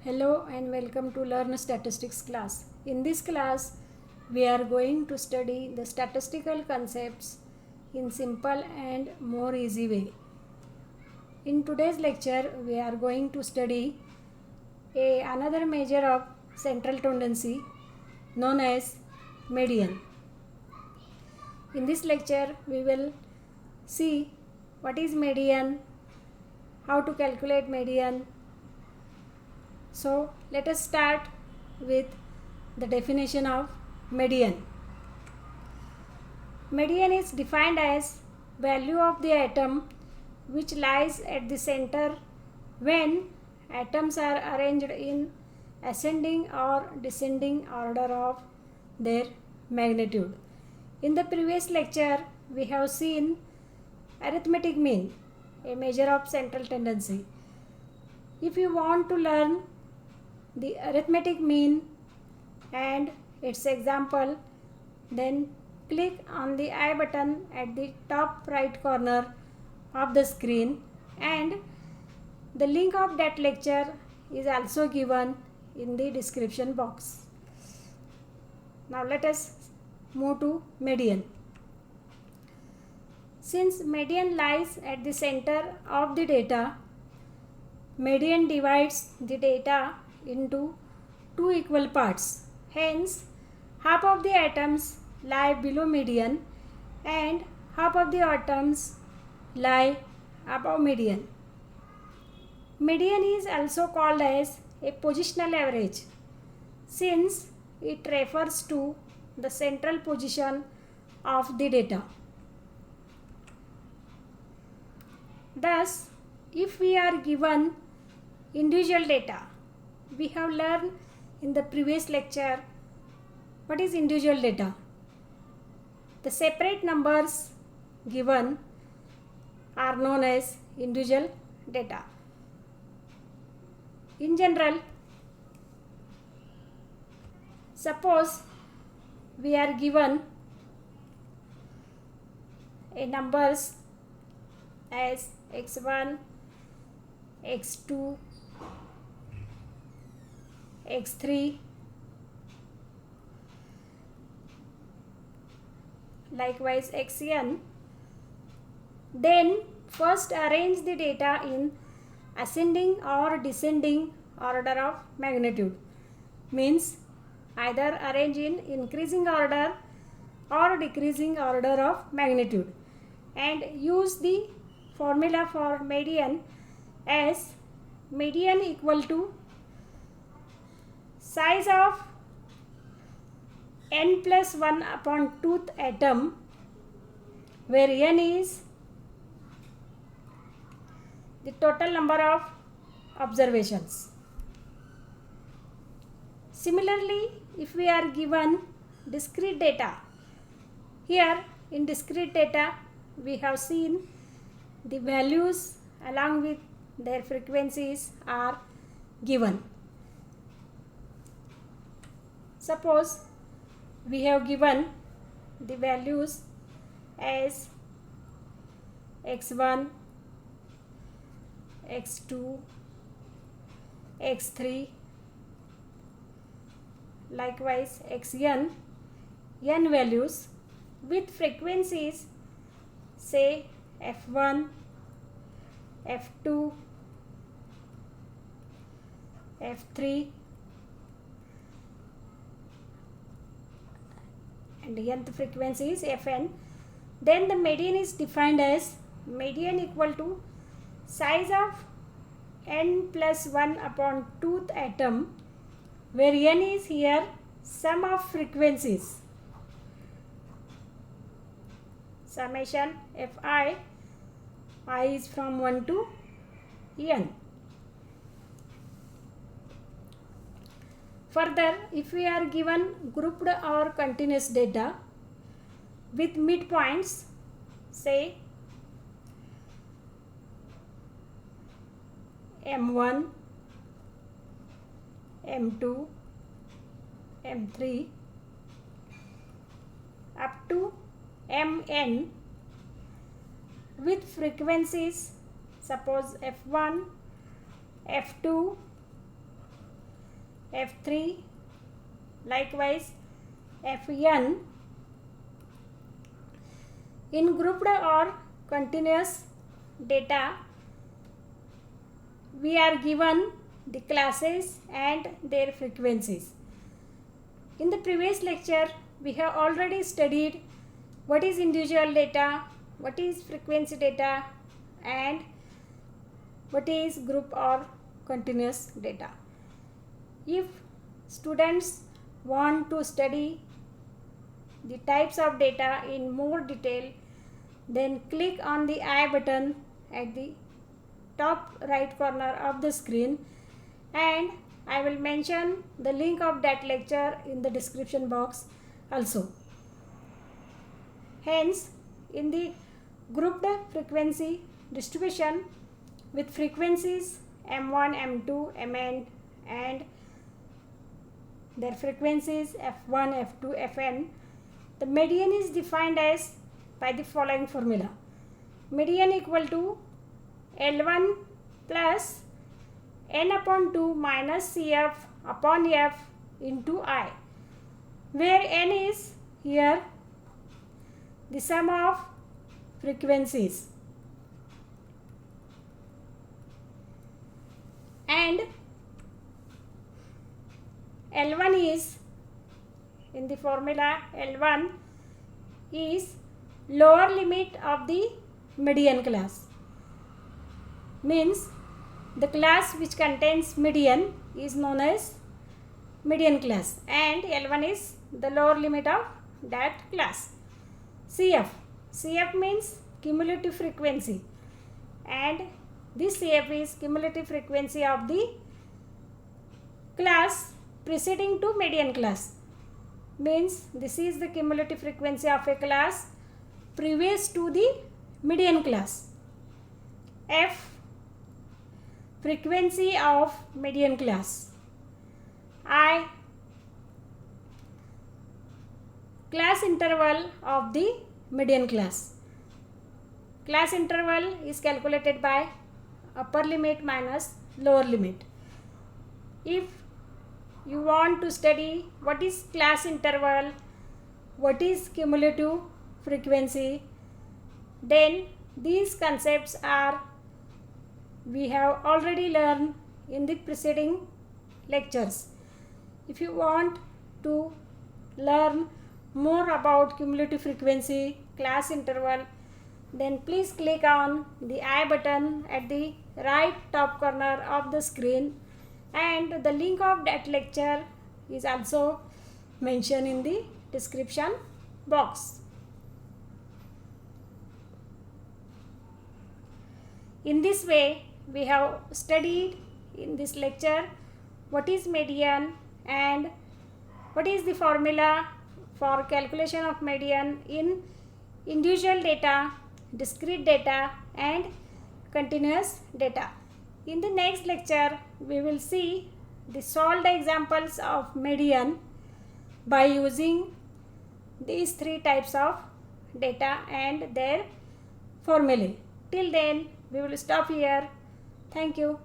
Hello and welcome to Learn Statistics class. In this class, we are going to study the statistical concepts in simple and more easy way. In today's lecture, we are going to study another measure of central tendency known as median. In this lecture, we will see what is median, how to calculate median. So let us start with the definition of median. Median is defined as value of the atom which lies at the center when atoms are arranged in ascending or descending order of their magnitude. In the previous lecture, we have seen arithmetic mean, a measure of central tendency. If you want to learn the arithmetic mean and its example, then click on the I button at the top right corner of the screen, and the link of that lecture is also given in the description box. Now let us move to median. Since median lies at the center of the data, median divides the data into two equal parts. Hence, half of the atoms lie below median and half of the atoms lie above median. Median is also called as a positional average since it refers to the central position of the data. Thus, if we are given individual data, we have learned in the previous lecture what is individual data. The separate numbers given are known as individual data. In general, suppose we are given a numbers as x1, x2, x3, likewise xn, then first arrange the data in ascending or descending order of magnitude. Means either arrange in increasing order or decreasing order of magnitude, and use the formula for median as median equal to size of n plus 1 upon 2th atom, where n is the total number of observations. Similarly, if we are given discrete data, here in discrete data we have seen the values along with their frequencies are given. Suppose we have given the values as x1, x2, x3, likewise xn, n values with frequencies say f1, f2, f3 and the nth frequency is fn, then the median is defined as median equal to size of n plus 1 upon 2th atom, where n is here sum of frequencies, summation fi, I is from 1 to n. Further, if we are given grouped or continuous data with midpoints, say m1, m2, m3 up to mn with frequencies suppose f1, f2, F3, likewise Fn. In grouped or continuous data, we are given the classes and their frequencies. In the previous lecture, we have already studied what is individual data, what is frequency data, and what is group or continuous data. If students want to study the types of data in more detail, then click on the I button at the top right corner of the screen, and I will mention the link of that lecture in the description box also. Hence, in the grouped frequency distribution with frequencies M1, M2, Mn and their frequencies F1, F2, Fn, the median is defined as by the following formula. Median equal to L1 plus n upon 2 minus Cf upon F into I, where n is here the sum of frequencies and L1 is, in the formula, L1 is lower limit of the median class, means the class which contains median is known as median class, and L1 is the lower limit of that class. CF means cumulative frequency, and this CF is cumulative frequency of the class preceding to median class, means this is the cumulative frequency of a class previous to the median class. F, frequency of median class. I, class interval of the median class. Class interval is calculated by upper limit minus lower limit. If you want to study what is class interval, what is cumulative frequency, then these concepts are we have already learned in the preceding lectures. If you want to learn more about cumulative frequency, class interval, then please click on the I button at the right top corner of the screen, and the link of that lecture is also mentioned in the description box. In this way, we have studied in this lecture what is median and what is the formula for calculation of median in individual data, discrete data and continuous data. In the next lecture, we will see the solved examples of median by using these three types of data and their formulae. Till then, we will stop here. Thank you.